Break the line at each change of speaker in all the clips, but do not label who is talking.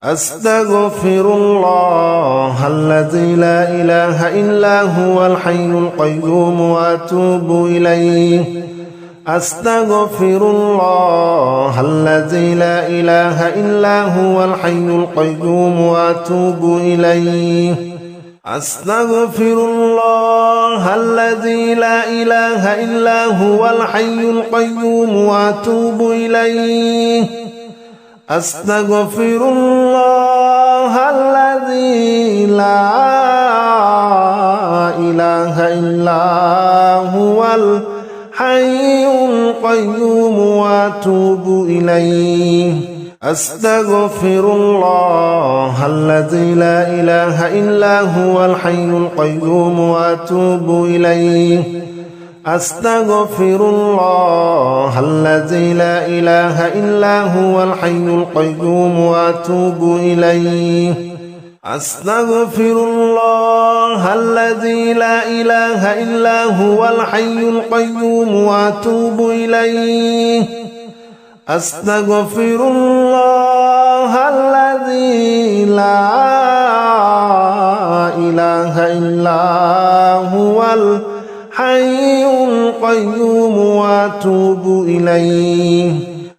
أستغفر الله الذي لا إله إلا هو الحي القيوم وأتوب إليه أستغفر الله الذي لا إله إلا هو الحي القيوم وأتوب إليه أستغفر الله الذي لا إله إلا هو الحي القيوم وأتوب إليه أستغفر الله الذي لا إله إلا هو الحي القيوم وأتوب إليه أستغفر الله الذي لا إله إلا هو الحي القيوم وأتوب إليه أستغفر الله الذي لا إله إلا هو الحي القيوم وأتوب إليه أستغفر الله الذي لا إله إلا هو الحي القيوم وأتوب إليه أستغفر الله الذي لا إله إلا هو الحي القيوم وأتوب إليه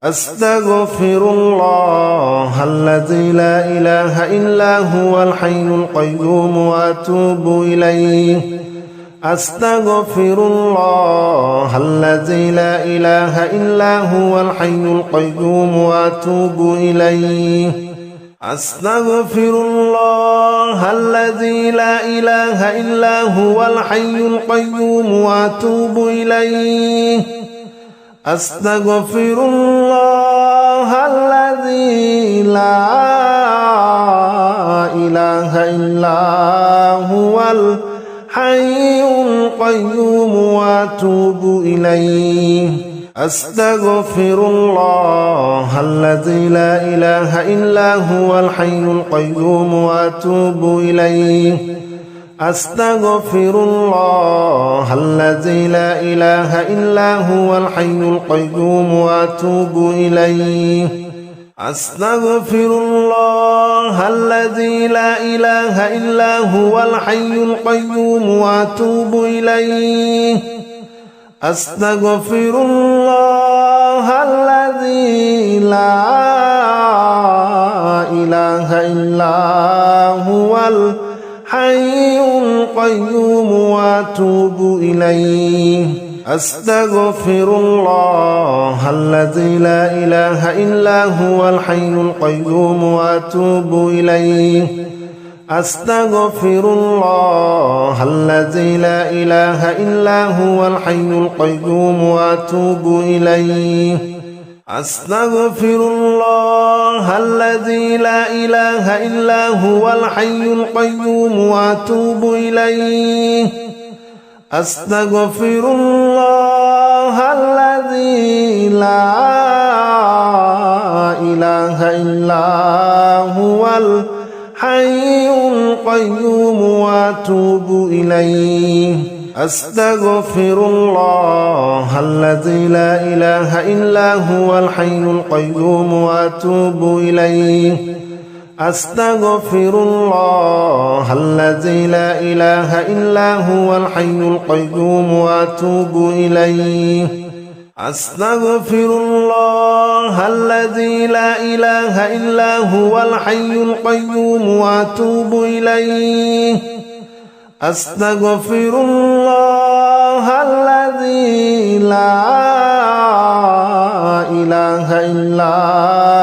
أستغفر الله الذي لا إله إلا هو الحي القيوم وأتوب إليه أستغفر الله الذي لا إله إلا هو الحي القيوم وأتوب إليه أستغفر الله الذي لا إله إلا هو الحي القيوم وأتوب إليه أستغفر الله الذي لا إله إلا هو الحي القيوم وأتوب إليه أستغفر الله الذي لا إله إلا هو الحي القيوم وأتوب إليه أستغفر الله الذي لا إله إلا هو الحي القيوم وأتوب إليه أستغفر الله الذي لا إله إلا هو الحي القيوم وأتوب إليه أستغفر الله الذي لا إله إلا هو الحي القيوم وأتوب إليه أستغفر الله الذي لا إله إلا هو الحي القيوم وأتوب إليه أستغفر الله الذي لا إله إلا هو الحي القيوم وأتوب إليه أستغفر الله الذي لا إله إلا هو الحي القيوم وأتوب إليه أستغفر الله الذي لا إله إلا هو الحي القيوم وأتوب إليه أستغفر الله الذي لا إله إلا هو الحي القيوم وأتوب إليه أستغفر الله الذي لا إله إلا هو الحي القيوم وأتوب إليه أستغفر الله الذي لا إله إلا هو الحي القيوم وأتوب إليه أستغفر الله الذي لا إله إلا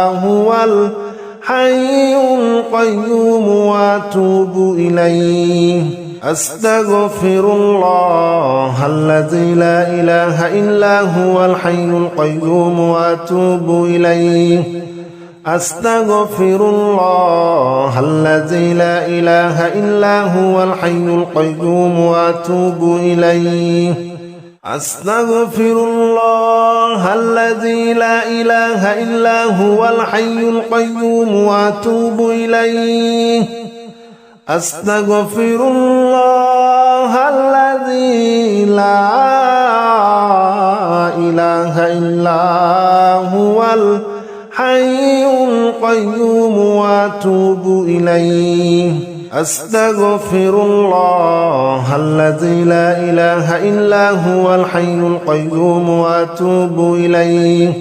هو الحي القيوم وأتوب إليه أستغفر الله الذي لا إله إلا هو الحي القيوم وأتوب إليه أستغفر الله الذي لا إله إلا هو الحي القيوم وأتوب إليه أستغفر الله الذي لا إله إلا هو الحي القيوم وأتوب إليه أستغفر الله الذي لا إله إلا هو الحي القيوم وأتوب إليه أستغفر الله الذي لا إله إلا هو الحي القيوم وأتوب إليه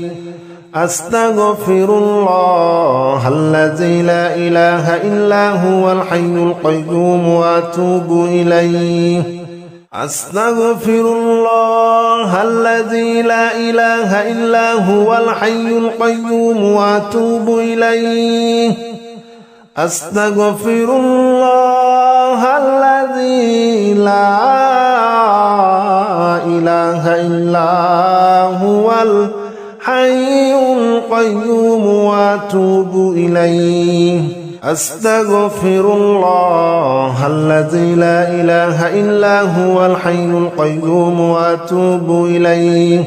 أستغفر الله الذي لا إله إلا هو الحي القيوم وأتوب إليه أستغفر الله الذي لا إله إلا هو الحي القيوم وأتوب إليه أستغفر الله الذي لا إله إلا هو الحي القيوم وأتوب إليه أستغفر الله الذي لا إله إلا هو الحي القيوم وأتوب إليه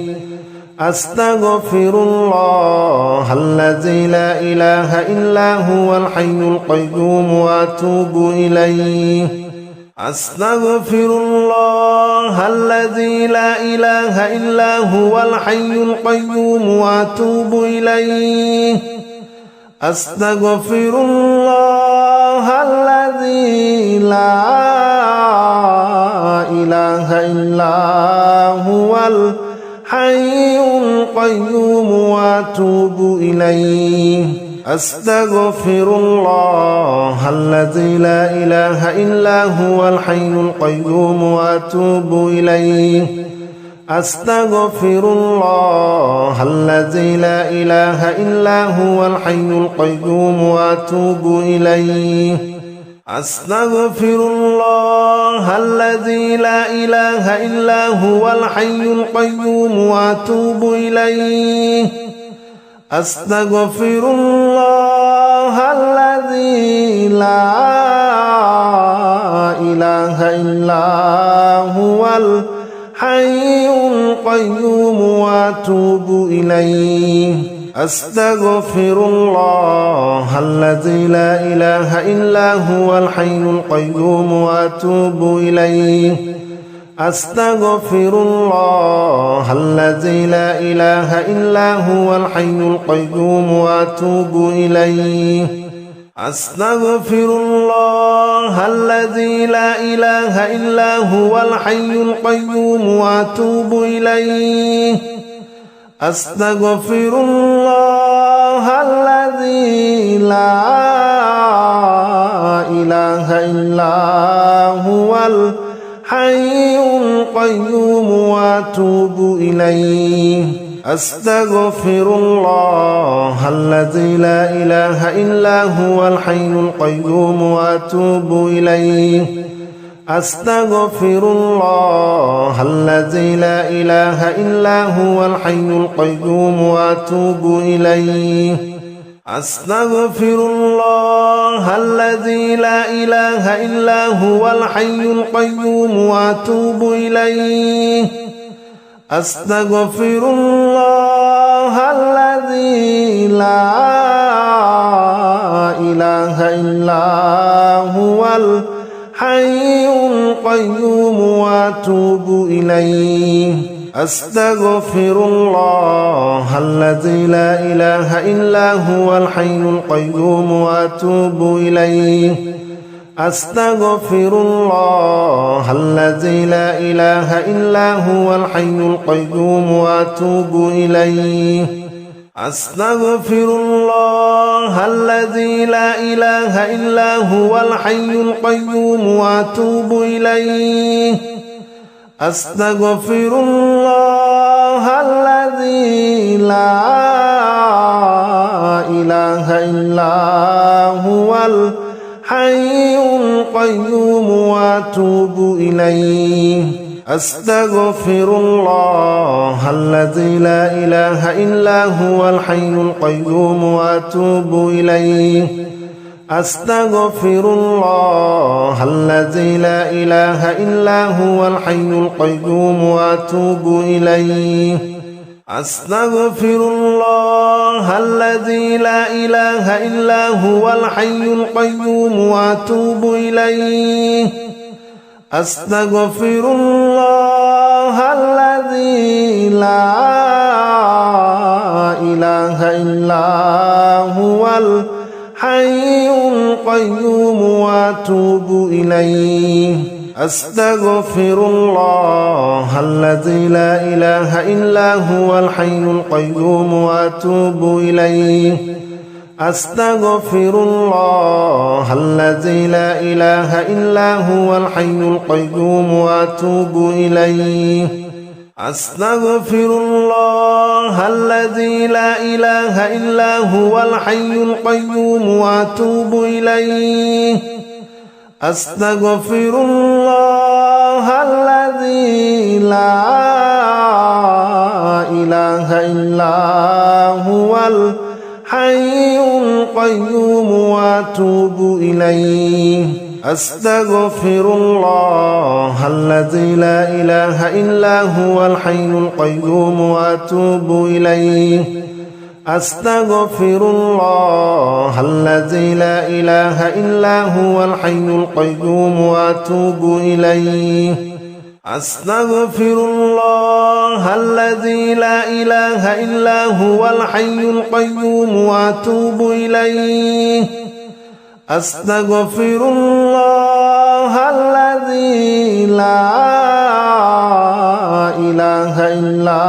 أستغفر الله الذي لا إله إلا هو الحي القيوم وأتوب إليه أستغفر الله الذي لا إله إلا هو الحي القيوم وأتوب إليه أستغفر الله الذي لا إله إلا هو الحي القيوم وأتوب إليه أستغفر الله الذي لا إله إلا هو الحي القيوم وأتوب إليه أستغفر الله الذي لا إله إلا هو الحي القيوم وأتوب إليه أستغفر الله الذي لا إله إلا هو الحي القيوم وأتوب إليه أستغفر الله الذي لا إله إلا هو الحي القيوم وأتوب إليه أستغفر الله الذي لا إله إلا هو الحي القيوم وأتوب إليه أستغفر الله الذي لا إله إلا هو الحي القيوم وأتوب إليه أستغفر الله الذي لا إله إلا هو الحي القيوم وأتوب إليه أستغفر الله الذي لا إله إلا هو الحي القيوم وأتوب إليه أستغفر الله الذي لا إله إلا هو الحي القيوم وأتوب إليه أستغفر الله الذي لا إله إلا هو الحي القيوم وأتوب إليه أستغفر الله الذي لا إله إلا هو الحي القيوم وأتوب إليه أستغفر الله الذي لا إله إلا هو الحي القيوم وأتوب إليه أستغفر الله الذي لا إله إلا هو الحي القيوم وأتوب إليه أستغفر الله الذي لا إله إلا هو الحي القيوم وأتوب إليه أستغفر الله الذي لا إله إلا هو الحي القيوم وأتوب إليه أستغفر الله الذي لا إله إلا هو الحي القيوم وأتوب إليه أستغفر الله الذي لا إله إلا هو الحي القيوم وأتوب إليه أستغفر الله الذي لا إله إلا هو الحي القيوم وأتوب إليه أستغفر الله الذي لا إله إلا هو الحي القيوم وأتوب إليه أستغفر الله الذي لا إله إلا هو الحي القيوم وأتوب إليه أستغفر الله الذي لا إله إلا هو الحي القيوم وأتوب إليه أستغفر الله الذي لا إله إلا هو الحي القيوم وأتوب إليه أستغفر الله الذي لا إله إلا هو الحي القيوم وأتوب إليه أستغفر الله الذي لا إله إلا هو الحي القيوم وأتوب إليه أستغفر الله الذي لا إله إلا هو الحي القيوم وأتوب إليه أستغفر الله الذي لا إله إلا هو الحي القيوم وأتوب إليه أستغفر الله الذي لا إله إلا هو الحي القيوم وأتوب إليه أستغفر الله الذي لا إله إلا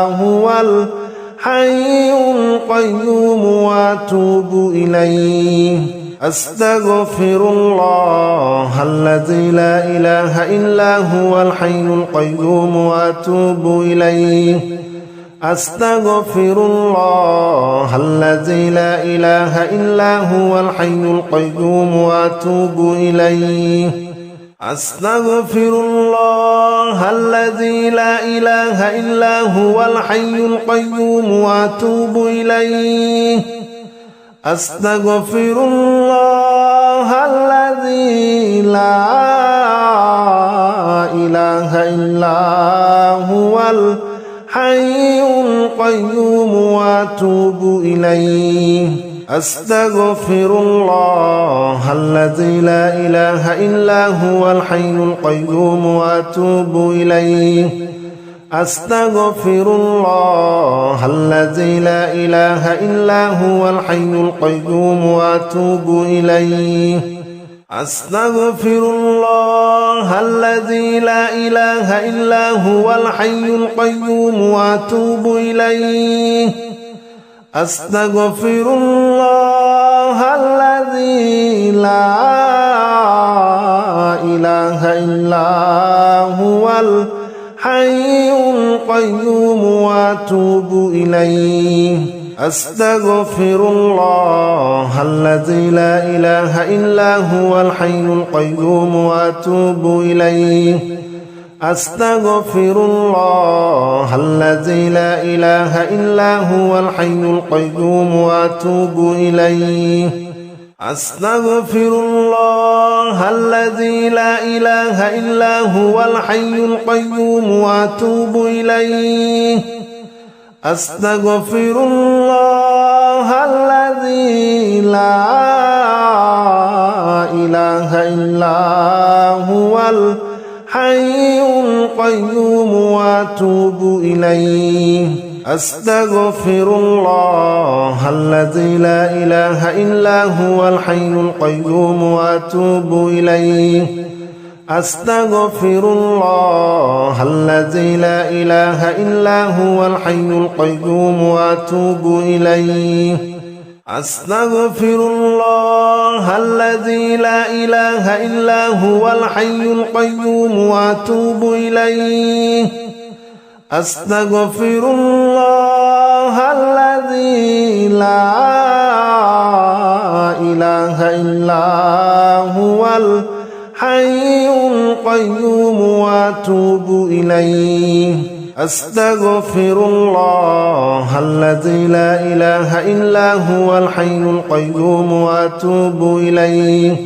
هو الحي القيوم وأتوب إليه أستغفر الله الذي لا إله إلا هو الحي القيوم وأتوب إليه أستغفر الله الذي لا إله إلا هو الحي القيوم وأتوب إليه أستغفر الله الذي لا إله إلا هو الحي القيوم وأتوب إليه أستغفر الله الذي لا إله إلا هو الحي القيوم وأتوب إليه أستغفر الله الذي لا إله إلا هو الحي القيوم وأتوب إليه أستغفر الله الذي لا إله إلا هو الحي القيوم وأتوب إليه أستغفر الله الذي لا إله إلا هو الحي القيوم وأتوب إليه أستغفر الله الذي لا إله إلا هو الحي القيوم وأتوب إليه أستغفر الله الذي لا إله إلا هو الحي القيوم وأتوب إليه أستغفر الله الذي لا إله إلا هو الحي القيوم وأتوب إليه أستغفر الله الذي لا إله إلا هو الحي القيوم وأتوب إليه أستغفر الله الذي لا إله إلا هو الحي القيوم وأتوب إليه أستغفر الله الذي لا إله إلا هو الحي القيوم وأتوب إليه أستغفر الله الذي لا إله إلا هو الحي القيوم وأتوب إليه أستغفر الله الذي لا إله إلا هو الحي القيوم وأتوب إليه أستغفر الله الذي لا إله إلا هو الحي القيوم وأتوب إليه أستغفر الله الذي لا إله إلا هو الحي القيوم وأتوب إليه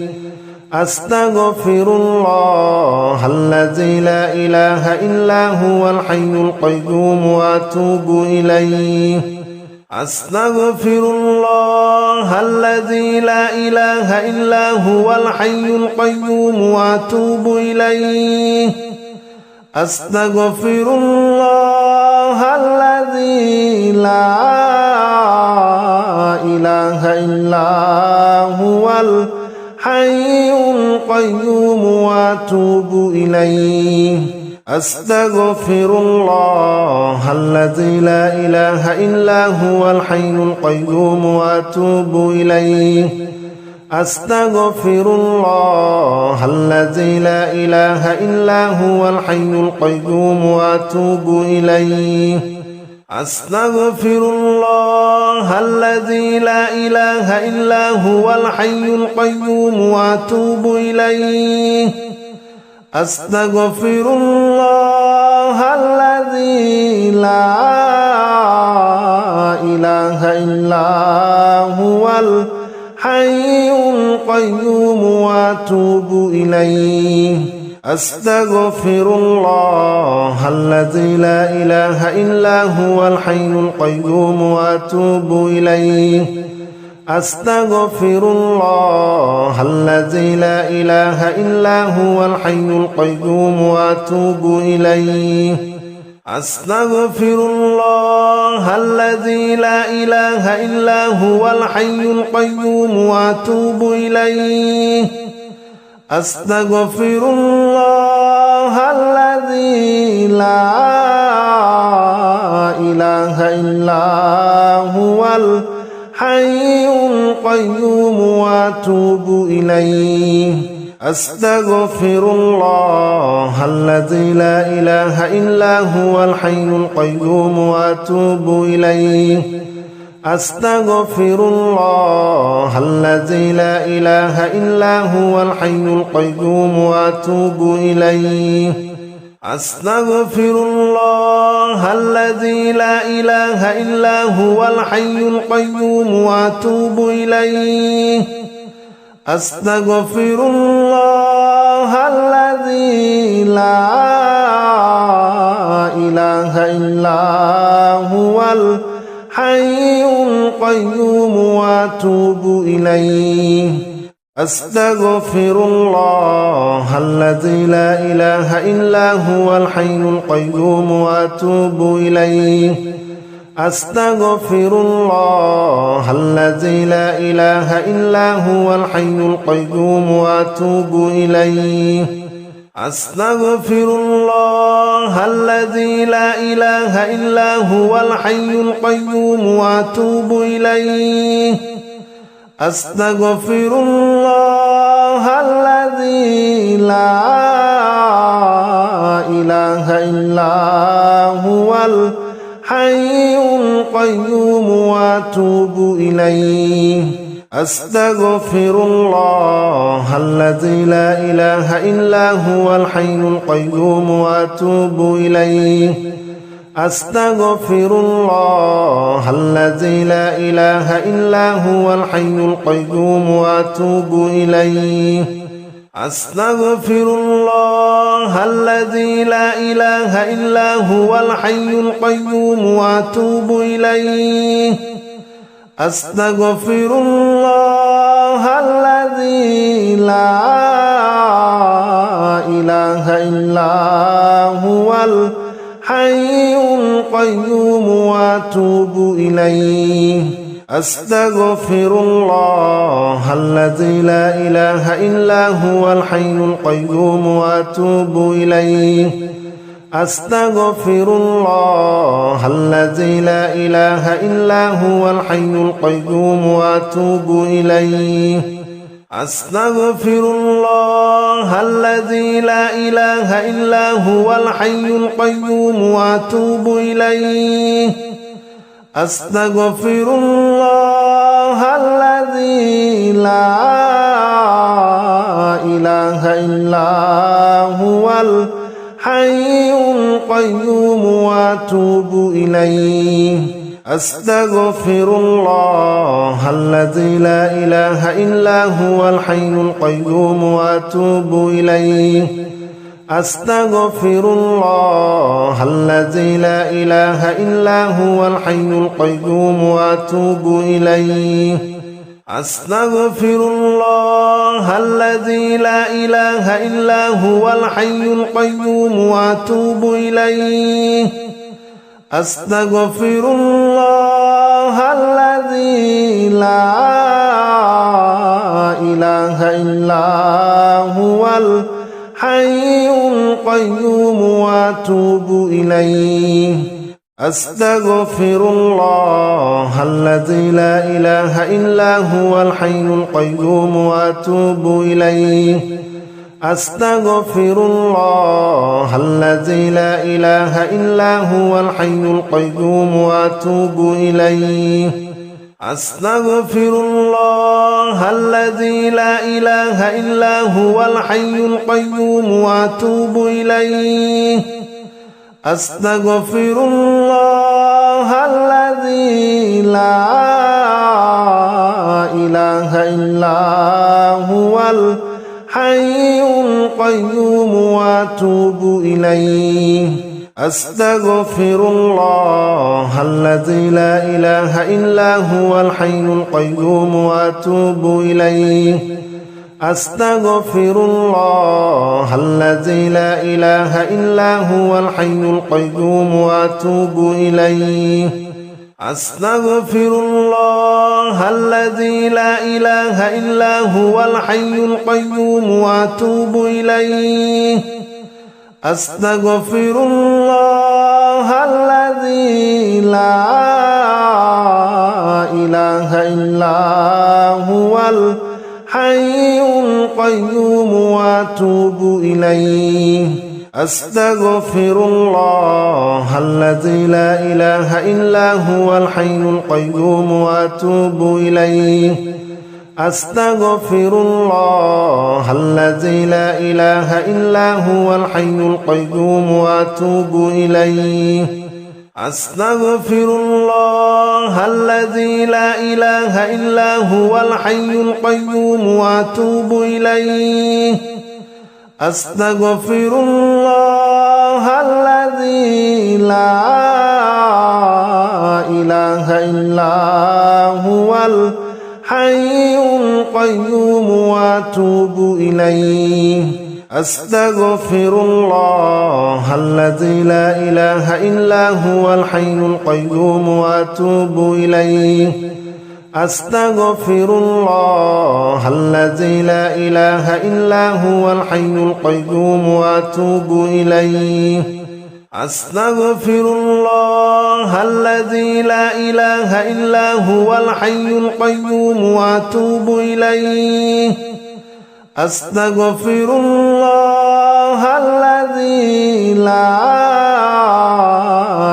أستغفر الله الذي لا إله إلا هو الحي القيوم وأتوب إليه أستغفر الله الذي لا إله إلا هو الحي القيوم وأتوب إليه أستغفر الله الذي لا إله إلا هو الحي القيوم وأتوب إليه أستغفر الله الذي لا إله إلا هو الحي القيوم وأتوب إليه أستغفر الله الذي لا إله إلا هو الحي القيوم وأتوب إليه أستغفر الله الذي لا إله إلا هو الحي القيوم وأتوب إليه أستغفر الله الذي لا إله إلا هو الحي القيوم وأتوب إليه أستغفر الله الذي لا إله إلا هو الحي القيوم وأتوب إليه أستغفر الله الذي لا إله إلا هو الحي القيوم وأتوب إليه أستغفر الله الذي لا إله إلا هو الحي القيوم وأتوب إليه أستغفر الله الذي لا إله إلا هو الحي القيوم وأتوب إليه أستغفر الله الذي لا إله إلا هو الحي القيوم وأتوب إليه أستغفر الله الذي لا إله إلا هو الحي القيوم وأتوب إليه أستغفر الله الذي لا إله إلا هو الحي القيوم وأتوب إليه أستغفر الله الذي لا إله إلا هو الحي القيوم وأتوب إليه أستغفر الله الذي لا إله إلا هو الحي القيوم وأتوب إليه أستغفر الله الذي لا إله إلا هو الحي القيوم وأتوب إليه أستغفر الله الذي لا إله إلا هو الحي القيوم وأتوب إليه أستغفر الله الذي لا إله إلا هو الحي القيوم وأتوب إليه أستغفر الله الذي لا إله إلا هو الحي القيوم وأتوب إليه أستغفر الله الذي لا إله إلا هو الحي القيوم وأتوب إليه أستغفر الله الذي لا إله إلا هو الحي القيوم وأتوب إليه أستغفر الله الذي لا إله إلا هو الحي القيوم وأتوب إليه أستغفر الله الذي لا إله إلا هو الحي القيوم وأتوب إليه أستغفر الله الذي لا إله إلا هو الحي القيوم وأتوب إليه أستغفر الله الذي لا إله إلا هو الحي القيوم وأتوب إليه أستغفر الله الذي لا إله إلا هو الحي القيوم وأتوب إليه أستغفر الله الذي لا إله إلا هو الحي القيوم وأتوب إليه أستغفر الله الذي لا إله إلا هو الحي القيوم وأتوب إليه أستغفر الله الذي لا إله إلا هو الحي القيوم وأتوب إليه أستغفر الله الذي الذي لا إله إلا هو الحي القيوم وأتوب إليه أستغفر الله الذي لا إله إلا هو الحي القيوم وأتوب إليه أستغفر الله الذي لا إله إلا هو الحي القيوم وأتوب إليه أستغفر الله الذي لا إله إلا هو الحي القيوم وأتوب إليه أستغفر الله الذي لا إله إلا هو الحي القيوم وأتوب إليه أستغفر الله الذي لا إله إلا هو الحي القيوم وأتوب إليه أستغفر الله الذي لا إله إلا هو الحي القيوم وأتوب إليه أستغفر الله الذي لا إله إلا هو الحي القيوم وأتوب إليه أستغفر الله الذي لا إله إلا هو الحي القيوم وأتوب إليه أستغفر الله الذي لا إله إلا هو الحي القيوم وأتوب إليه أستغفر الله الذي لا إله إلا هو الحي القيوم وأتوب إليه أستغفر الله الذي لا إله إلا هو الحي القيوم وأتوب إليه أستغفر الله الذي لا إله إلا هو الحي القيوم وأتوب إليه أستغفر الله الذي لا إله إلا هو الحي القيوم وأتوب إليه أستغفر الله الذي لا إله إلا هو الحي القيوم وأتوب إليه أستغفر الله الذي لا إله إلا هو الحي القيوم وأتوب إليه أستغفر الله الذي لا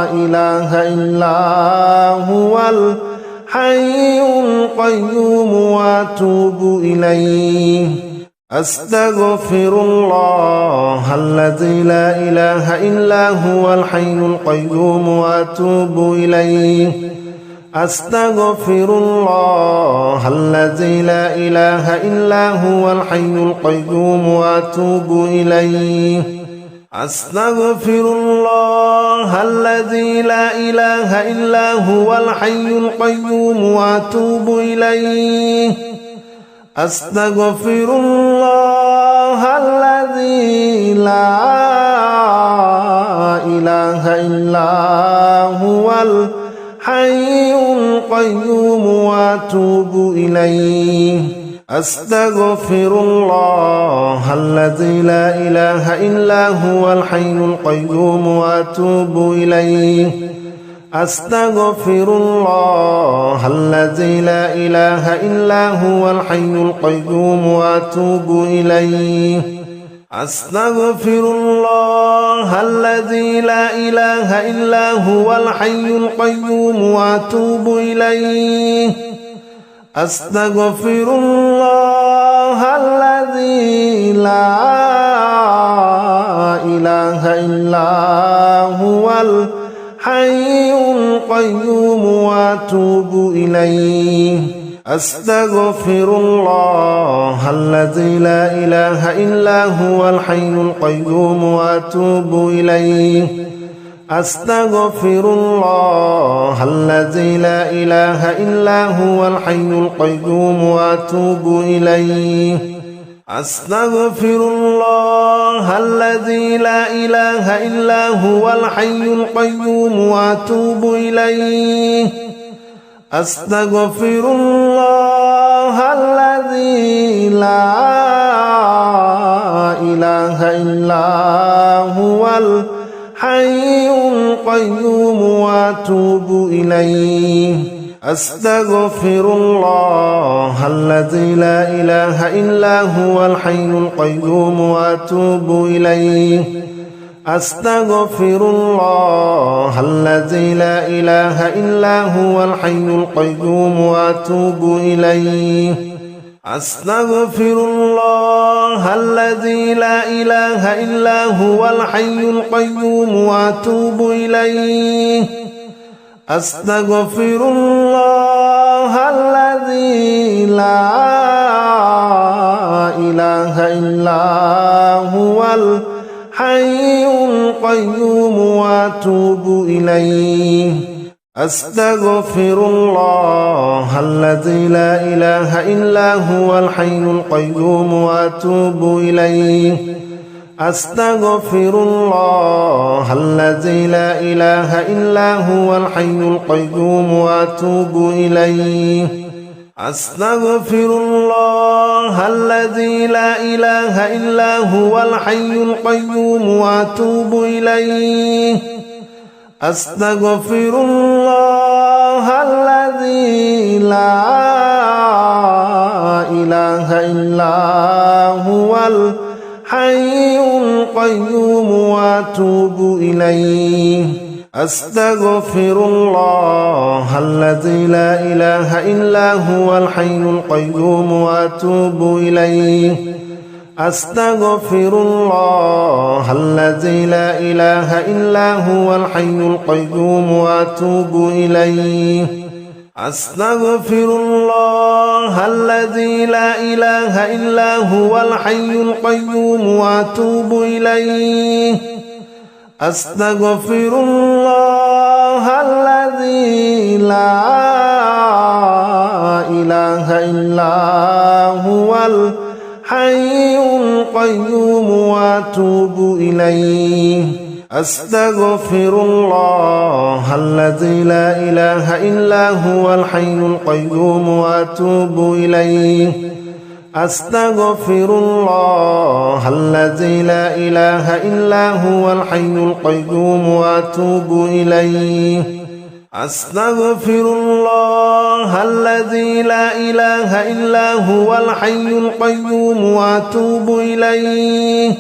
إله إلا هو الحي القيوم وأتوب إليه أستغفر الله الذي لا إله إلا هو الحي القيوم وأتوب إليه أستغفر الله الذي لا إله إلا هو الحي القيوم وأتوب إليه أستغفر الله الذي لا إله إلا هو الحي القيوم وأتوب إليه أستغفر الله الذي لا إله إلا هو الحي القيوم وأتوب إليه أستغفر الله الذي لا إله إلا هو الحي القيوم وأتوب إليه أستغفر الله الذي لا إله إلا هو الحي القيوم وأتوب إليه أستغفر الله الذي لا إله إلا هو الحي القيوم وأتوب إليه أستغفر الله الذي لا إله إلا هو الحي القيوم وأتوب إليه أستغفر الله الذي لا إله إلا هو الحي القيوم وأتوب إليه أستغفر الله الذي لا إله إلا هو الحي القيوم وأتوب إليه أستغفر الله الذي لا إله إلا هو الحي القيوم وأتوب إليه أستغفر الله الذي لا إله إلا هو الحي القيوم وأتوب إليه أستغفر الله الذي لا إله إلا هو الحي القيوم وأتوب إليه أستغفر الله الذي لا إله إلا هو الحي القيوم وأتوب إليه أستغفر الله الذي لا إله إلا هو الحي القيوم وأتوب إليه أستغفر الله الذي لا إله إلا هو الحي القيوم وأتوب إليه أستغفر الله الذي لا إله إلا هو الحي القيوم وأتوب إليه أستغفر الله الذي لا إله إلا هو الحي القيوم وأتوب إليه أستغفر الله الذي لا إله إلا هو الحي القيوم وأتوب إليه أستغفر الله الذي لا إله إلا هو الحي القيوم وأتوب إليه أستغفر الله الذي لا إله إلا هو الحي القيوم وأتوب إليه أستغفر الله الذي لا إله إلا هو الحي القيوم وأتوب إليه أستغفر الله الذي لا إله إلا هو الحي القيوم وأتوب إليه أستغفر الله الذي لا إله إلا هو الحي القيوم وأتوب إليه أستغفر الله الذي لا إله إلا هو الحي القيوم وأتوب إليه أستغفر الله الذي لا إله إلا هو الحي القيوم وأتوب إليه أستغفر الله الذي لا إله إلا هو الحي القيوم وأتوب إليه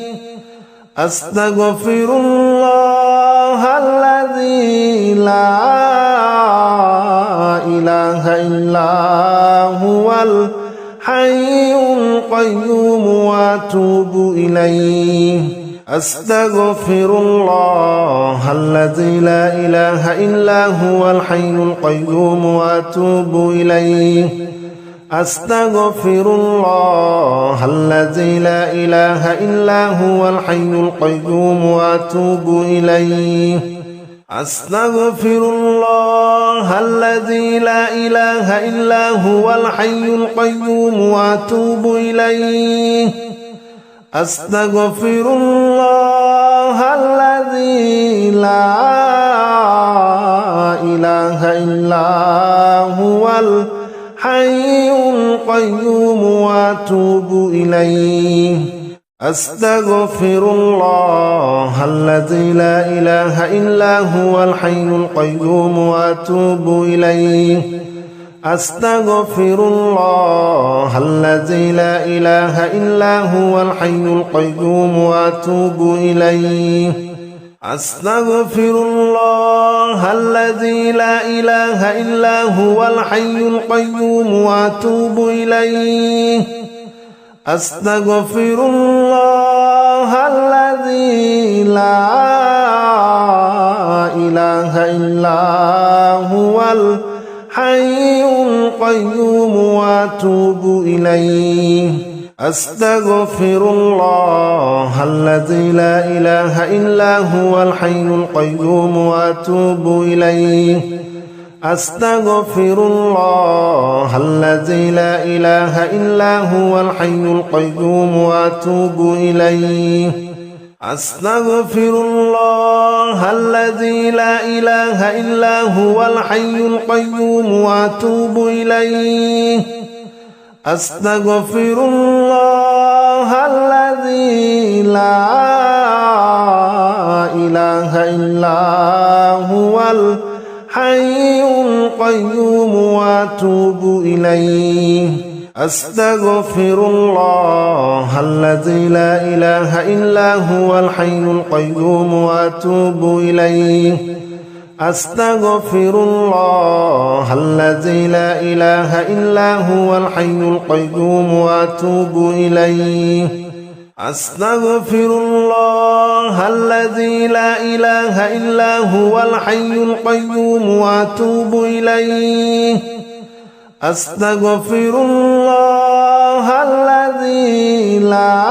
أستغفر الله الذي لا إله إلا هو الحي القيوم وأتوب إليه أستغفر الله الذي لا إله إلا هو الحي القيوم وأتوب إليه أستغفر الله الذي لا إله إلا هو الحي القيوم وأتوب إليه أستغفر الله الذي لا إله إلا هو الحي القيوم وأتوب إليه أستغفر الله الذي لا إله إلا هو الحي القيوم وأتوب إليه أستغفر الله الذي لا إله إلا هو الحي القيوم وأتوب إليه أستغفر الله الذي لا إله إلا هو الحي القيوم وأتوب إليه أستغفر الله الذي لا إله إلا هو الحي القيوم وأتوب إليه أستغفر الله الذي لا إله إلا هو الحي القيوم وأتوب إليه أستغفر الله الذي لا إله إلا هو الحي القيوم وأتوب إليه أستغفر الله الذي لا إله إلا هو الحي القيوم وأتوب إليه أستغفر الله الذي لا إله إلا هو الحي القيوم وأتوب إليه أستغفر الله الذي لا إله إلا هو الحي القيوم وأتوب إليه أستغفر الله الذي لا إله إلا هو الحي القيوم وأتوب إليه أستغفر الله الذي لا إله إلا هو الحي القيوم وأتوب إليه أستغفر الله الذي لا إله إلا هو الحي القيوم وأتوب إليه أستغفر الله الذي لا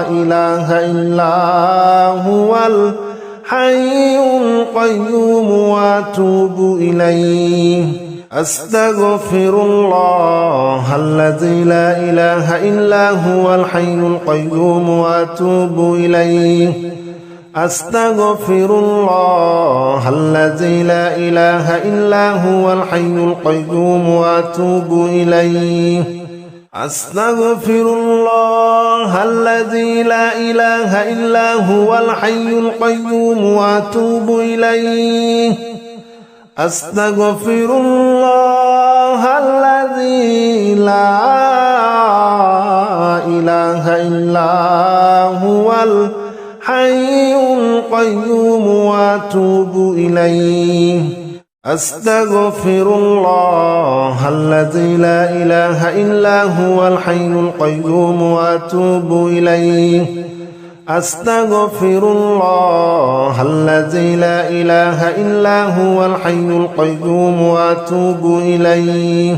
إله إلا هو الحي القيوم وأتوب إليه أستغفر الله الذي لا إله إلا هو الحي القيوم وأتوب إليه أستغفر الله الذي لا إله إلا هو الحي القيوم وأتوب إليه أستغفر الله الذي لا إله إلا هو الحي القيوم وأتوب إليه أستغفر الله الذي لا إله إلا هو الحي القيوم وأتوب إليه أستغفر الله الذي لا إله إلا هو الحي القيوم وأتوب إليه أستغفر الله الذي لا إله إلا هو الحي القيوم وأتوب إليه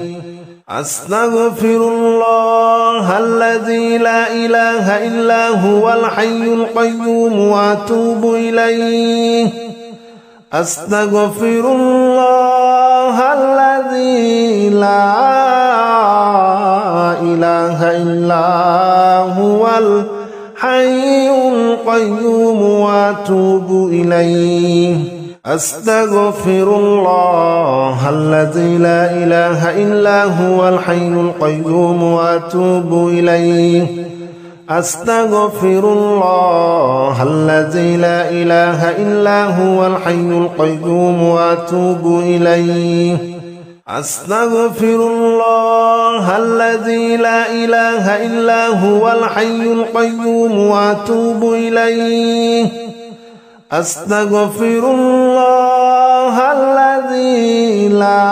أستغفر الله الذي لا إله إلا هو الحي القيوم وأتوب إليه أستغفر الله الذي لا إله إلا هو الحي القيوم وأتوب إليه أستغفر الله الذي لا إله إلا هو الحي القيوم وأتوب إليه أستغفر الله الذي لا إله إلا هو الحي القيوم وأتوب إليه أستغفر الله الذي لا إله إلا هو الحي القيوم وأتوب إليه أستغفر الله الذي لا إله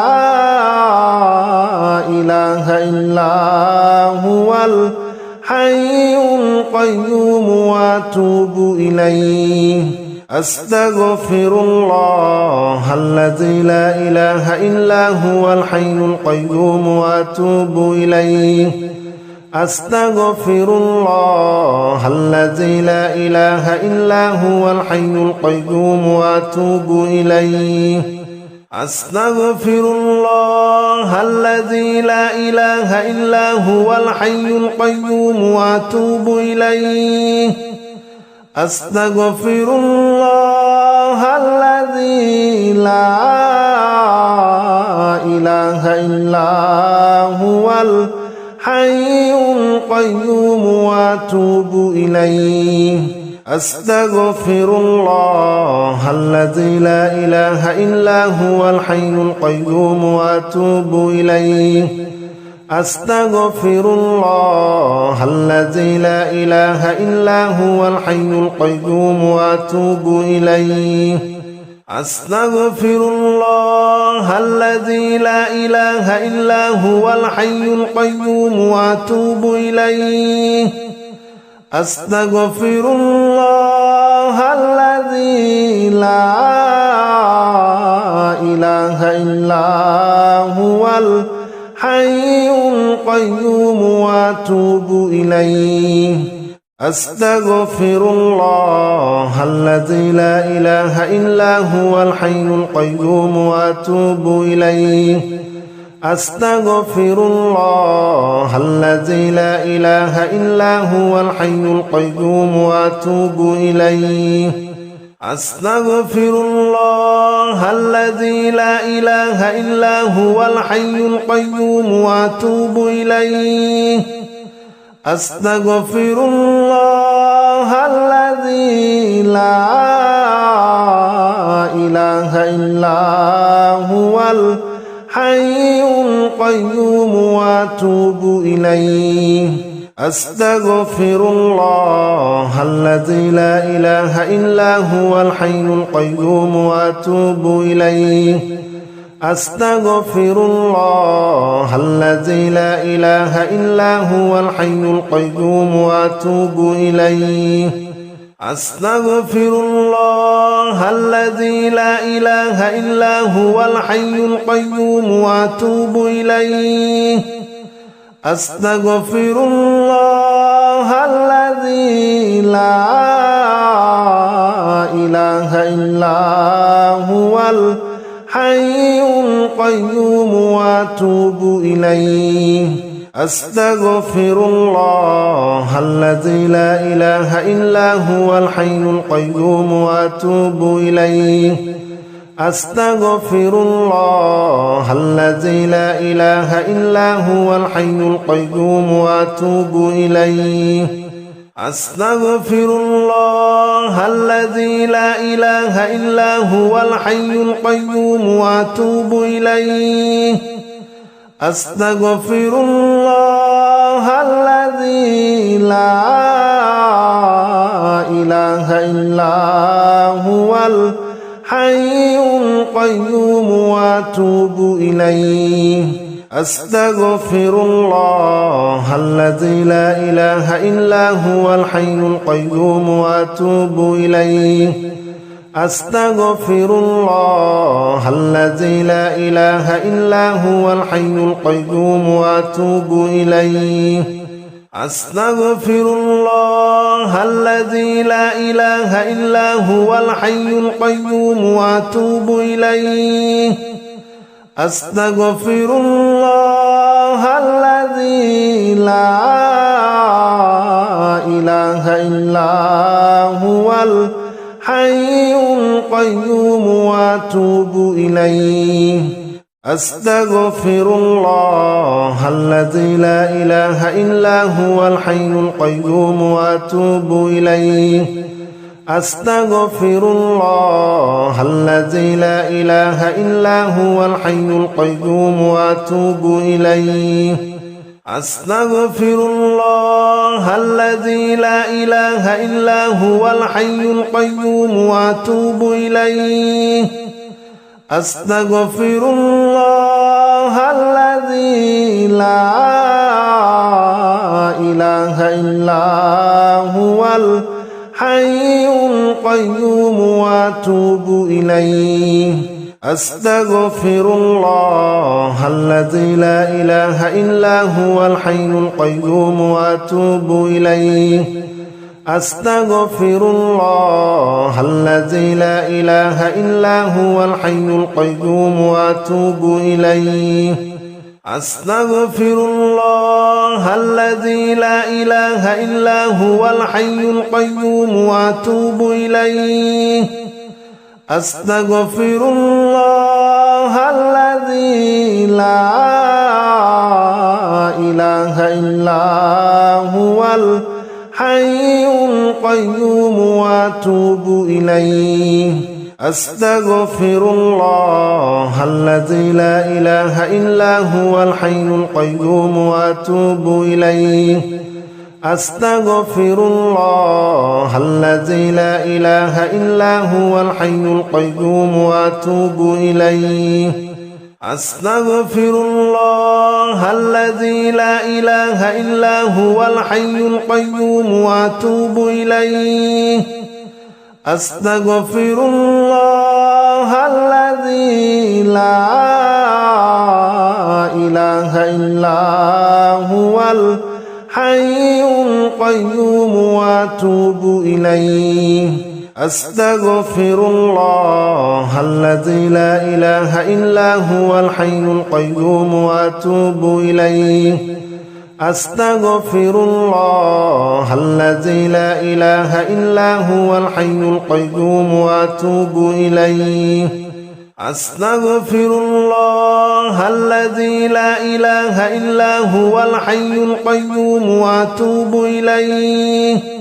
إلا هو الحي القيوم وأتوب إليه أستغفر الله الذي لا إله إلا هو الحي القيوم وأتوب إليه أستغفر الله الذي لا إله إلا هو الحي القيوم وأتوب إليه أستغفر الله الذي لا إله إلا هو الحي القيوم وأتوب إليه أستغفر الله الذي لا إله إلا هو الحي القيوم وأتوب إليه أستغفر الله الذي لا إله إلا هو الحي القيوم وأتوب إليه أستغفر الله الذي لا إله إلا هو الحي القيوم وأتوب إليه أستغفر الله الذي لا إله إلا هو الحي القيوم وأتوب إليه أستغفر الله الذي لا إله إلا هو الحي القيوم وأتوب إليه أستغفر الله الذي لا إله إلا هو الحي القيوم وأتوب إليه أستغفر الله الذي لا إله إلا هو الحي القيوم وأتوب إليه أستغفر الله الذي لا إله إلا هو الحي القيوم وأتوب إليه أستغفر الله الذي لا إله إلا هو الحي القيوم وأتوب إليه أستغفر الله الذي لا إله إلا هو الحي القيوم وأتوب إليه أستغفر الله الذي لا إله إلا هو الحي القيوم وأتوب إليه أستغفر الله الذي لا إله إلا هو الحي القيوم وأتوب إليه أستغفر الله الذي لا إله إلا هو الحي القيوم وأتوب إليه أستغفر الله الذي لا إله إلا هو الحي القيوم وأتوب إليه أستغفر الله الذي لا إله إلا هو الحي القيوم وأتوب إليه أستغفر الله الذي لا إله إلا هو الحي القيوم وأتوب إليه أستغفر الله الذي لا إله إلا هو الحي القيوم وأتوب إليه أستغفر الله الذي لا إله إلا هو الحي القيوم وأتوب إليه أستغفر الله الذي لا إله إلا هو الحي القيوم وأتوب إليه أستغفر الله الذي لا إله إلا هو الحي القيوم وأتوب إليه أستغفر الله الذي لا إله إلا هو الحي القيوم وأتوب إليه أستغفر الله الذي لا إله إلا هو الحي القيوم وأتوب إليه أستغفر الله الذي لا إله إلا هو الحي القيوم وأتوب إليه أستغفر الله الذي لا إله إلا هو الحي القيوم وأتوب إليه أستغفر الله الذي لا إله إلا هو الحي القيوم وأتوب إليه أستغفر الله الذي لا إله إلا هو الحي القيوم وأتوب إليه أستغفر الله الذي لا إله إلا هو الحي القيوم وأتوب إليه أستغفر الله الذي لا إله إلا هو الحي القيوم وأتوب إليه أستغفر الله الذي لا إله إلا هو الحي القيوم وأتوب إليه أستغفر الله الذي لا إله إلا هو الحي القيوم وأتوب إليه أستغفر الله الذي لا إله إلا هو الحي القيوم وأتوب إليه أستغفر الله الذي لا إله إلا هو الحي القيوم وأتوب إليه أستغفر الله الذي لا إله إلا هو الحي القيوم وأتوب إليه أستغفر الله الذي لا إله إلا هو الحي القيوم وأتوب إليه أستغفر الله الذي لا إله إلا هو الحي القيوم وأتوب إليه أستغفر الله الذي لا إله إلا هو الحي القيوم وأتوب إليه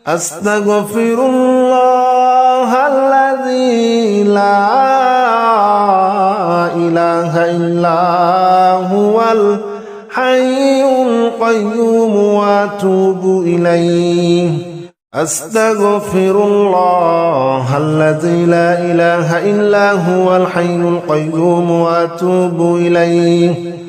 أستغفر الله الذي لا إله إلا هو الحي القيوم وأتوب إليه أستغفر الله الذي لا إله إلا هو الحي القيوم وأتوب إليه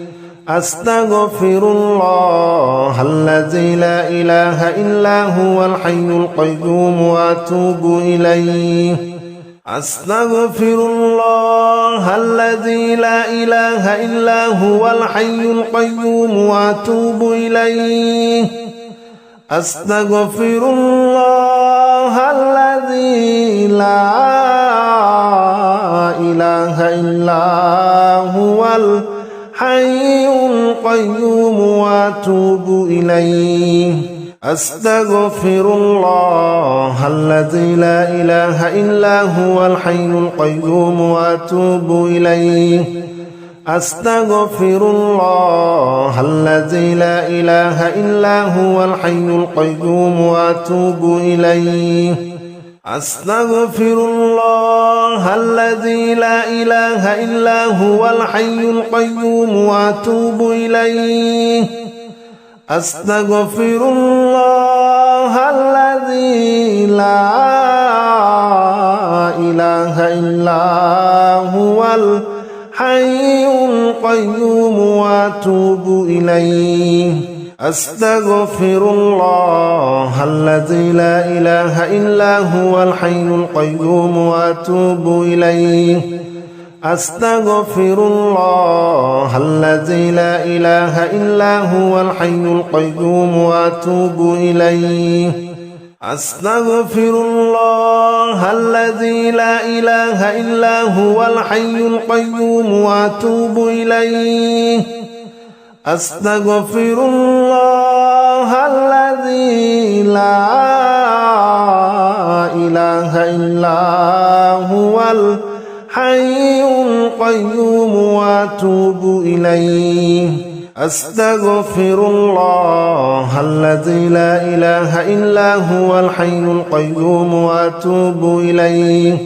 أستغفر الله الذي لا إله إلا هو الحي القيوم وأتوب إليه أستغفر الله الذي لا إله إلا هو الحي القيوم وأتوب إليه أستغفر الله الذي لا إله إلا هو الحي القيوم وأتوب إليه أستغفر الله الذي لا إله إلا هو الحي القيوم وأتوب إليه أستغفر الله الذي لا إله إلا هو الحي القيوم وأتوب إليه أستغفر الله الذي لا إله إلا هو الحي القيوم وأتوب إليه أستغفر الله الذي لا إله إلا هو الحي القيوم وأتوب إليه أستغفر الله الذي لا إله إلا هو الحي القيوم وأتوب إليه أستغفر الله الذي لا إله إلا هو الحي القيوم وأتوب إليه أستغفر الله الذي لا إله إلا هو الحي القيوم وأتوب إليه أستغفر الله الذي لا إله إلا هو الحي القيوم وأتوب إليه أستغفر الله الذي لا إله إلا هو الحي القيوم وأتوب إليه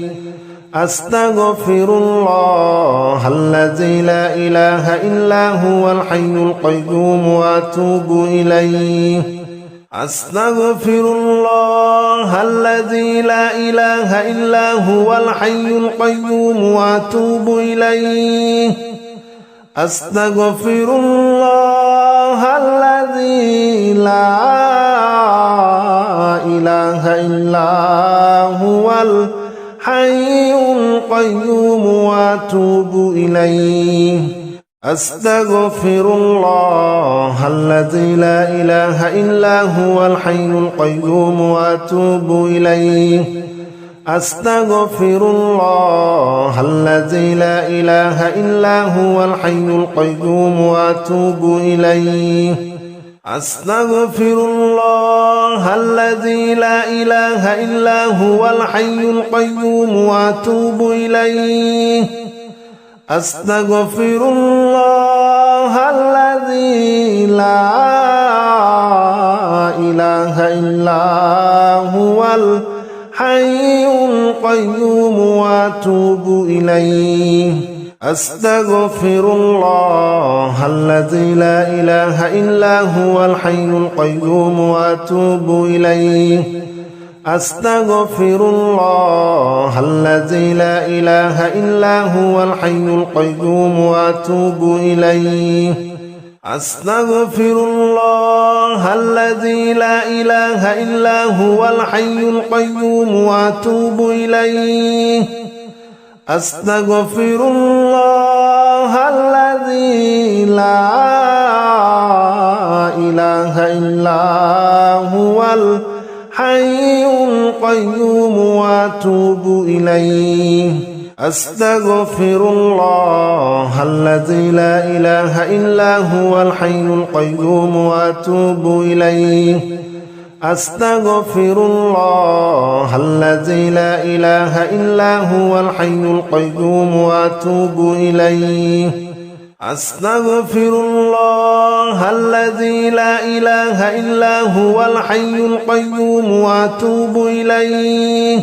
أستغفر الله الذي لا إله إلا هو الحي القيوم وأتوب إليه أستغفر الله الذي لا إله إلا هو الحي القيوم وأتوب إليه أستغفر الله الذي لا إله إلا هو الحي القيوم وأتوب إليه أستغفر الله الذي لا إله إلا هو الحي القيوم وأتوب إليه أستغفر الله الذي لا إله إلا هو الحي القيوم وأتوب إليه أستغفر الله الذي لا إله إلا هو الحي القيوم وأتوب إليه أستغفر الله الذي لا إله إلا هو الحي القيوم وأتوب إليه أستغفر الله الذي لا إله إلا هو الحي القيوم وأتوب إليه أستغفر الله الذي لا إله إلا هو الحي القيوم وأتوب إليه أستغفر الله الذي لا إله إلا هو الحي القيوم وأتوب إليه أستغفر الله الذي لا إله إلا هو الحي القيوم وأتوب إليه أستغفر الله الذي لا إله إلا هو الحي القيوم وأتوب إليه أستغفر الله الذي لا إله إلا هو الحي القيوم وأتوب إليه أستغفر الله الذي لا إله إلا هو الحي القيوم وأتوب إليه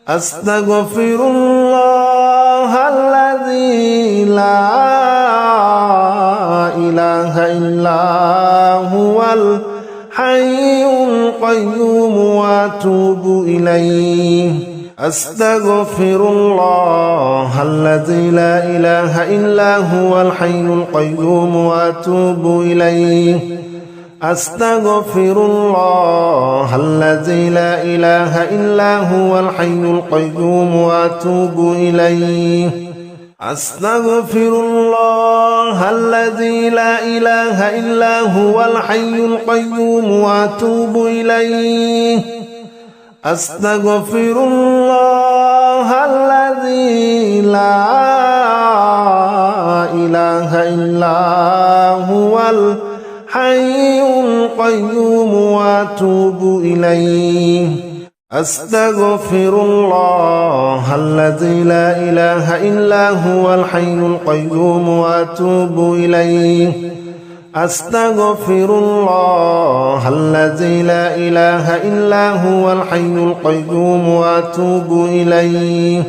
أستغفر الله الذي لا إله إلا هو الحي القيوم وأتوب إليه أستغفر الله الذي لا إله إلا هو الحي القيوم وأتوب إليه أستغفر الله الذي لا إله إلا هو الحي القيوم وأتوب إليه أستغفر الله الذي لا إله إلا هو الحي القيوم وأتوب إليه أستغفر الله الذي لا إله إلا هو الحي القيوم وأتوب إليه أستغفر الله الذي لا إله إلا هو الحي القيوم وأتوب إليه أستغفر الله الذي لا إله إلا هو الحي القيوم وأتوب إليه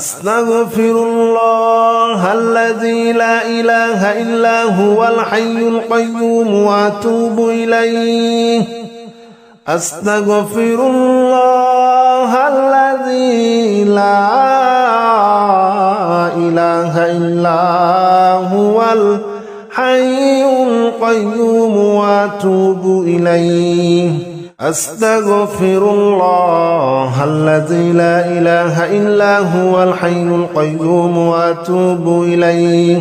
أستغفر الله الذي لا إله إلا هو الحي القيوم وأتوب إليه أستغفر الله الذي لا إله إلا هو الحي القيوم وأتوب إليه أستغفر الله الذي لا إله إلا هو الحي القيوم وأتوب إليه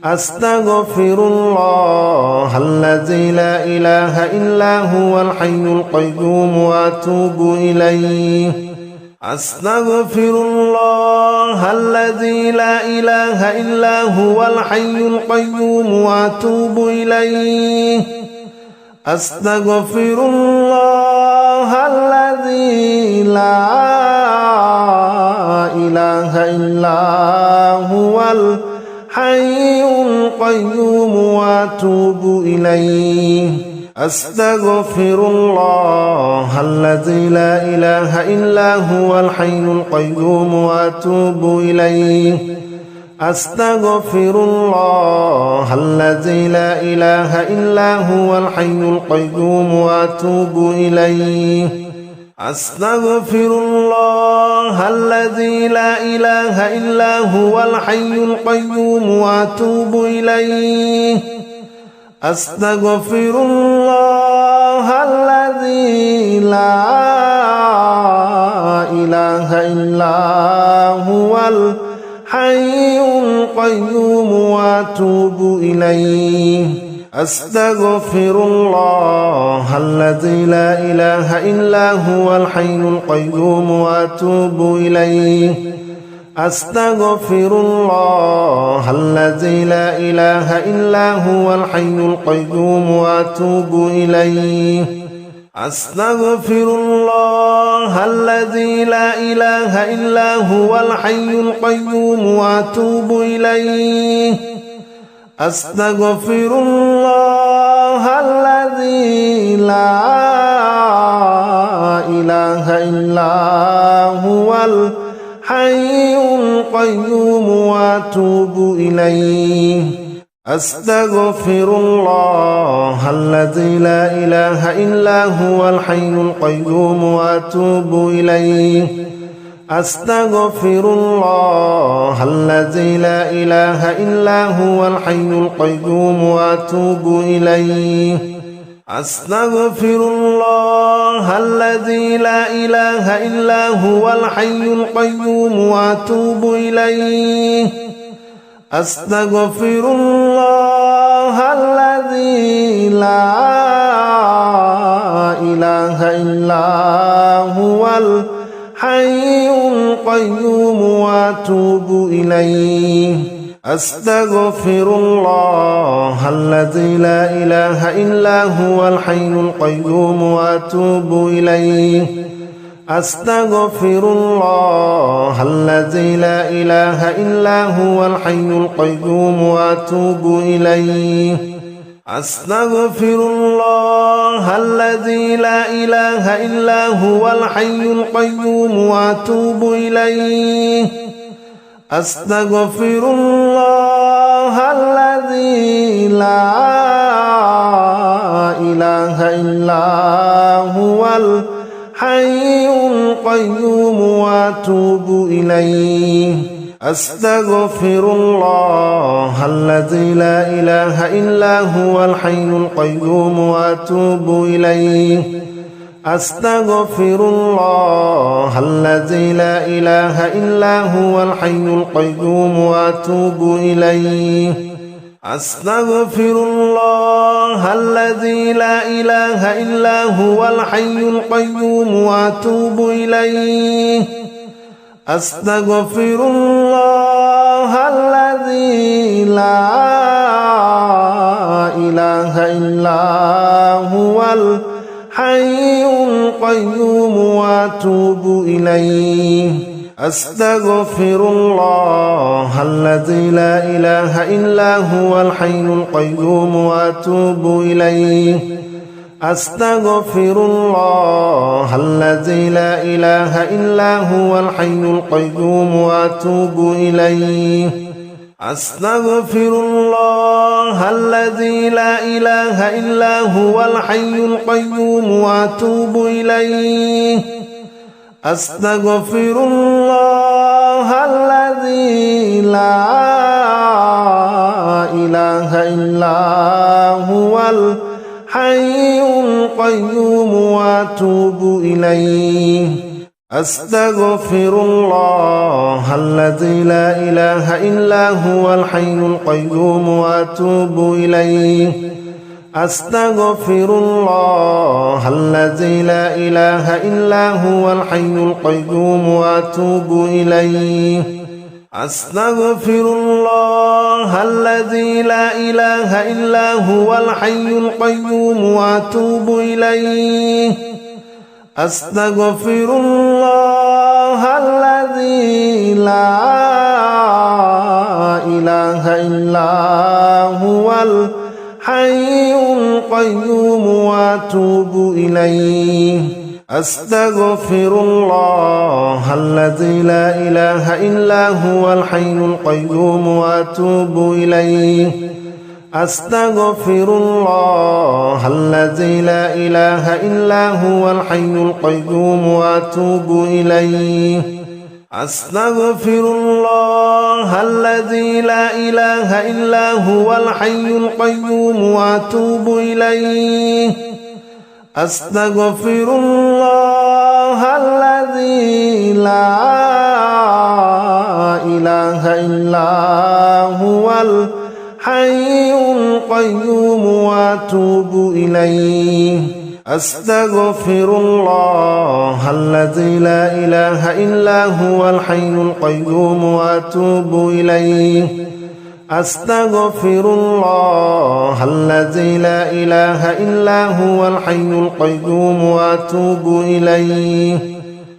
أستغفر الله الذي لا إله إلا هو الحي القيوم وأتوب إليه أستغفر الله الذي لا إله إلا هو الحي القيوم وأتوب إليه أستغفر الله الذي لا إله إلا هو الحي القيوم وأتوب إليه أستغفر الله الذي لا إله إلا هو الحي القيوم وأتوب إليه أستغفر الله الذي لا إله إلا هو الحي القيوم وأتوب إليه أستغفر الله الذي لا إله إلا هو الحي القيوم وأتوب إليه أستغفر الله الذي لا إله إلا هو الحي القيوم وأتوب إليه أستغفر الله الذي لا إله إلا هو الحي القيوم وأتوب إليه أستغفر الله الذي لا إله إلا هو الحي القيوم وأتوب إليه أستغفر الله الذي لا إله إلا هو الحي القيوم وأتوب إليه أستغفر الله الذي لا إله إلا هو الحي القيوم وأتوب إليه أستغفر الله الذي لا إله إلا هو الحي القيوم وأتوب إليه أستغفر الله الذي لا إله إلا هو الحي القيوم وأتوب إليه أستغفر الله الذي لا إله إلا هو الحي القيوم وأتوب إليه أستغفر الله الذي لا إله وأتوب إليه أستغفر الله الذي لا إله إلا هو الحي القيوم وأتوب إليه أستغفر الله الذي لا إله إلا هو الحي القيوم وأتوب إليه أستغفر الله الذي لا إله إلا هو الحي القيوم وأتوب إليه أستغفر الله الذي لا إله إلا هو الحي القيوم وأتوب إليه أستغفر الله الذي لا إله إلا هو الحي القيوم وأتوب إليه أستغفر الله الذي لا إله إلا هو الحي القيوم وأتوب إليه أستغفر الله الذي لا إله إلا هو الحي القيوم وأتوب إليه أستغفر الله الذي لا إله إلا هو الحي القيوم وأتوب إليه أستغفر الله الذي لا إله إلا هو الحي القيوم وأتوب إليه أستغفر الله الذي لا إله إلا هو الحي القيوم وأتوب إليه أستغفر الله الذي لا إله إلا هو الحي القيوم وأتوب إليه أستغفر الله الذي لا إله إلا هو الحي القيوم وأتوب إليه أستغفر الله الذي لا إله إلا هو الحي القيوم وأتوب إليه أستغفر الله الذي لا إله إلا هو الحي القيوم وأتوب إليه أستغفر الله الذي لا إله إلا هو الحي القيوم وأتوب إليه أستغفر الله الذي لا إله إلا هو الحي القيوم وأتوب إليه أستغفر الله الذي لا إله إلا هو الحي القيوم وأتوب إليه أستغفر الله الذي لا إله إلا هو الحي القيوم وأتوب إليه أستغفر الله الذي لا إله إلا هو الحي القيوم وأتوب إليه أستغفر الله الذي لا إله إلا هو الحي القيوم وأتوب إليه أستغفر الله الذي لا إله إلا هو الحي القيوم وأتوب إليه أستغفر الله الذي لا إله إلا هو الحي القيوم وأتوب إليه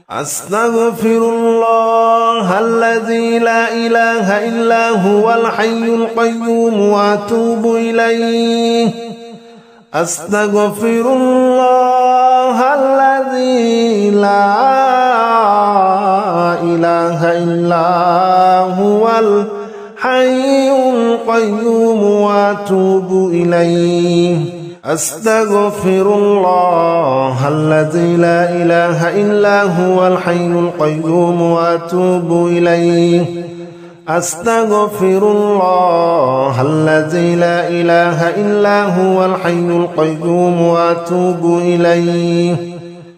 أستغفر الله الذي لا إله إلا هو الحي القيوم وأتوب إليه أستغفر الله الذي لا إله إلا هو الحي القيوم وأتوب إليه أستغفر الله الذي لا إله إلا هو الحي القيوم وأتوب إليه أستغفر الله الذي لا إله إلا هو الحي القيوم وأتوب إليه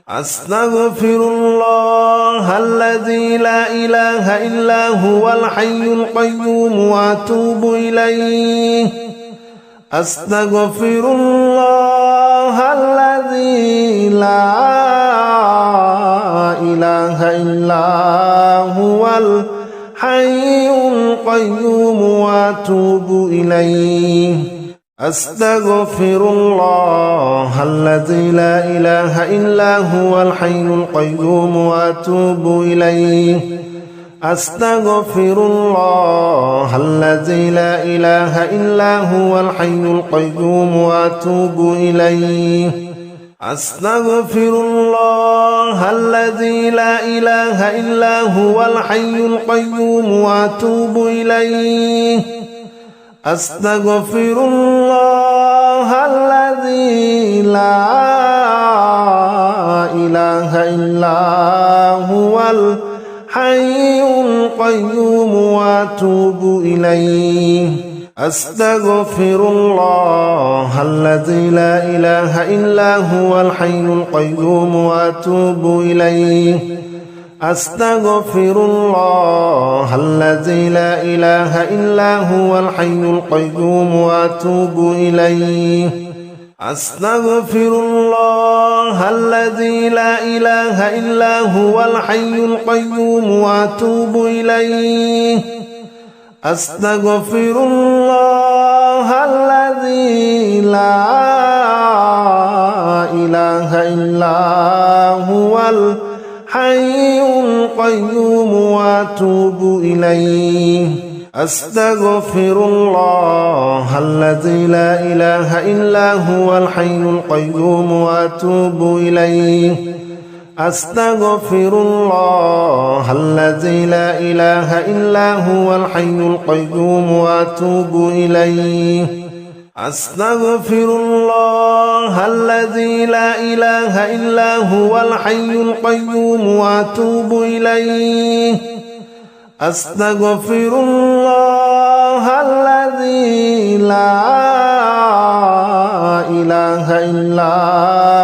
أستغفر الله الذي لا إله إلا هو الحي القيوم وأتوب إليه أستغفر الله الذي لا إله إلا هو الحي أستغفر الله الذي لا إله إلا هو الحي القيوم وأتوب إليه أستغفر الله الذي لا إله إلا هو الحي القيوم وأتوب إليه أستغفر الله الذي لا إله إلا هو الحي القيوم وأتوب إليه أستغفر الله الذي لا إله إلا هو الحي القيوم وأتوب إليه أستغفر الله الذي لا إله إلا هو الحي القيوم وأتوب إليه أستغفر الله الذي لا إله إلا هو الحي القيوم وأتوب إليه أستغفر الله الذي لا إله إلا هو الحي القيوم وأتوب إليه أستغفر الله الذي لا إله إلا هو الحي القيوم وأتوب إليه أستغفر الله الذي لا إله إلا هو الحي القيوم وأتوب إليه أستغفر الله الذي لا إله إلا هو الحي القيوم وأتوب إليه أستغفر الله الذي لا إله إلا هو الحي القيوم وأتوب إليه أستغفر الله الذي لا إله إلا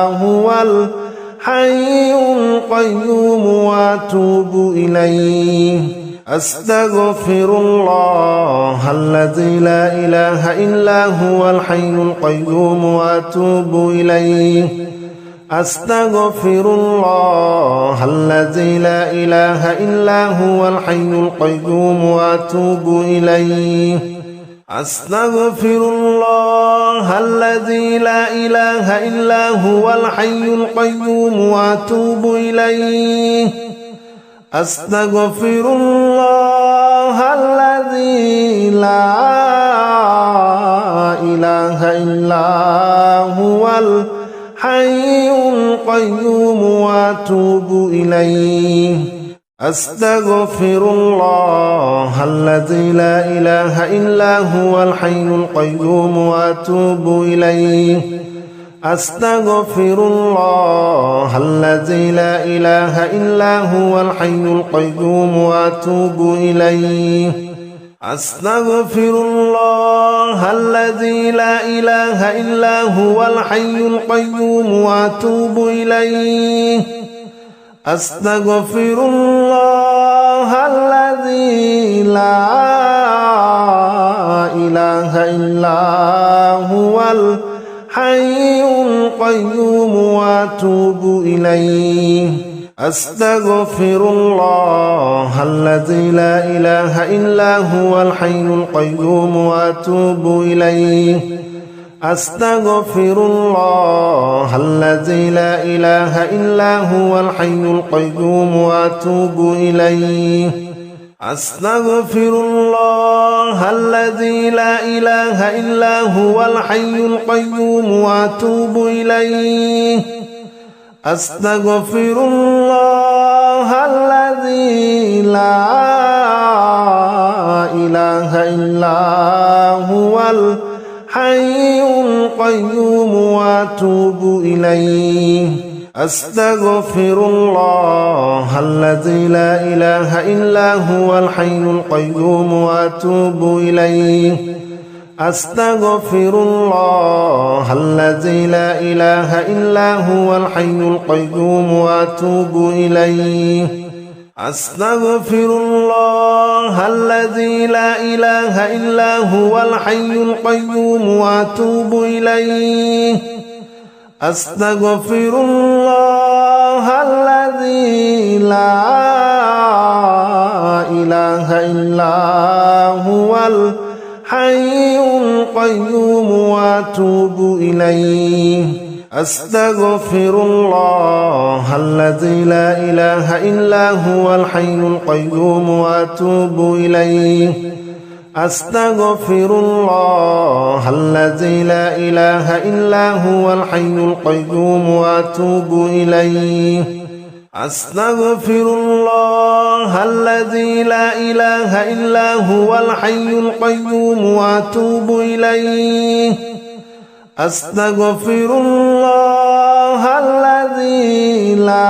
هو الحي القيوم وأتوب إليه أستغفر الله الذي لا إله إلا هو الحي القيوم وأتوب إليه أستغفر الله الذي لا إله إلا هو الحي القيوم وأتوب إليه أستغفر الله الذي لا إله إلا هو الحي القيوم وأتوب إليه أستغفر الله الذي لا إله إلا هو الحي القيوم وأتوب إليه أستغفر الله الذي لا إله إلا هو الحي القيوم وأتوب إليه أستغفر الله الذي لا إله إلا هو الحي القيوم وأتوب إليه أستغفر الله الذي لا إله إلا هو الحي القيوم وأتوب إليه أستغفر الله الذي لا إله إلا هو الحي القيوم وأتوب إليه أستغفر الله الذي لا إله إلا هو الحي القيوم وأتوب إليه أستغفر الله الذي لا إله إلا هو الحي القيوم وأتوب إليه أستغفر الله الذي لا إله إلا هو الحي القيوم وأتوب إليه أستغفر الله الذي لا إله إلا هو الحي القيوم وأتوب إليه أستغفر الله الذي لا إله إلا هو الحي القيوم وأتوب إليه أستغفر الله الذي لا إله إلا هو الحي القيوم وأتوب إليه أستغفر الله الذي لا إله إلا هو الحي القيوم وأتوب إليه أستغفر الله الذي لا إله إلا هو الحي القيوم وأتوب إليه أستغفر الله الذي لا إله إلا هو الحي القيوم وأتوب إليه أستغفر الله الذي لا إله إلا هو الحي القيوم وأتوب إليه أستغفر الله الذي لا إله إلا هو الحي القيوم وأتوب إليه أستغفر الله الذي لا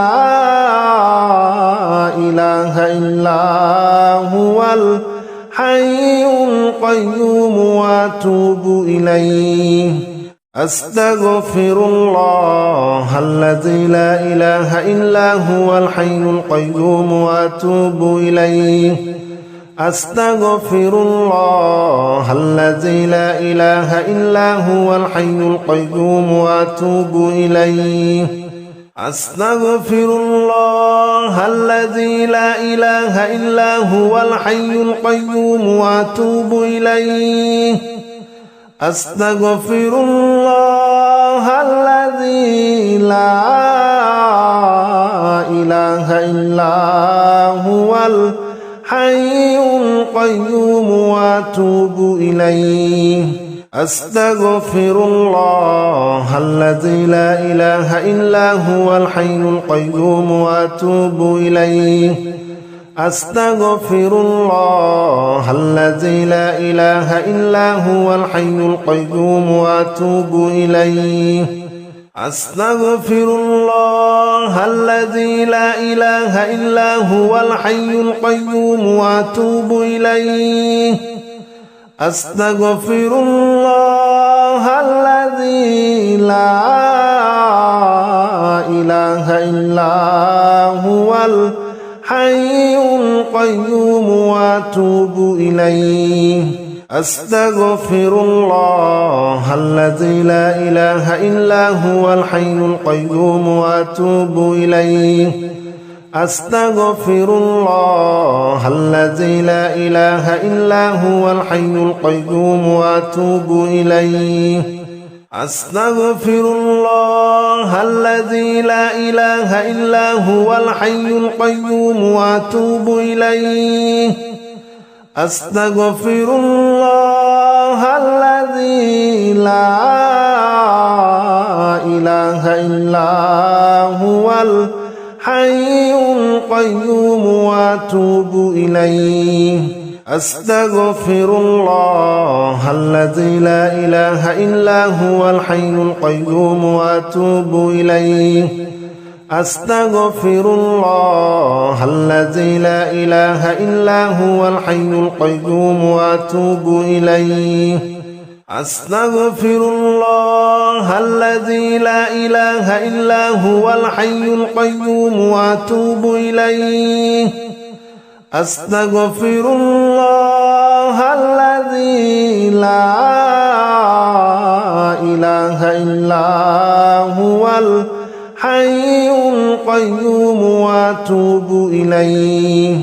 إله إلا هو الحي القيوم وأتوب إليه أستغفر الله الذي لا إله إلا هو الحي القيوم وأتوب إليه أستغفر الله الذي لا إله إلا هو الحي القيوم وأتوب إليه أستغفر الله الذي لا إله إلا هو الحي القيوم وأتوب إليه أستغفر الله الذي لا إله إلا هو الحي القيوم وأتوب إليه أستغفر الله الذي لا إله إلا هو الحي القيوم وأتوب إليه أستغفر الله الذي لا إله إلا هو الحي القيوم وأتوب إليه أستغفر الله الذي لا إله إلا هو الحي القيوم وأتوب إليه أستغفر الله الذي لا إله إلا هو الحي القيوم وأتوب إليه أستغفر الله الذي لا إله إلا هو الحي القيوم وأتوب إليه أستغفر الله الذي لا إله إلا هو الحي القيوم وأتوب إليه أستغفر الله الذي لا إله إلا هو الحي القيوم وأتوب إليه أستغفر الله الذي لا إله إلا هو الحي القيوم وأتوب إليه أستغفر الله الذي لا إله إلا هو الحي القيوم وأتوب إليه أستغفر الله الذي لا إله إلا هو الحي القيوم وأتوب إليه أستغفر الله الذي لا إله إلا هو الحي القيوم وأتوب إليه أستغفر الله الذي لا إله إلا هو الحي القيوم وأتوب إليه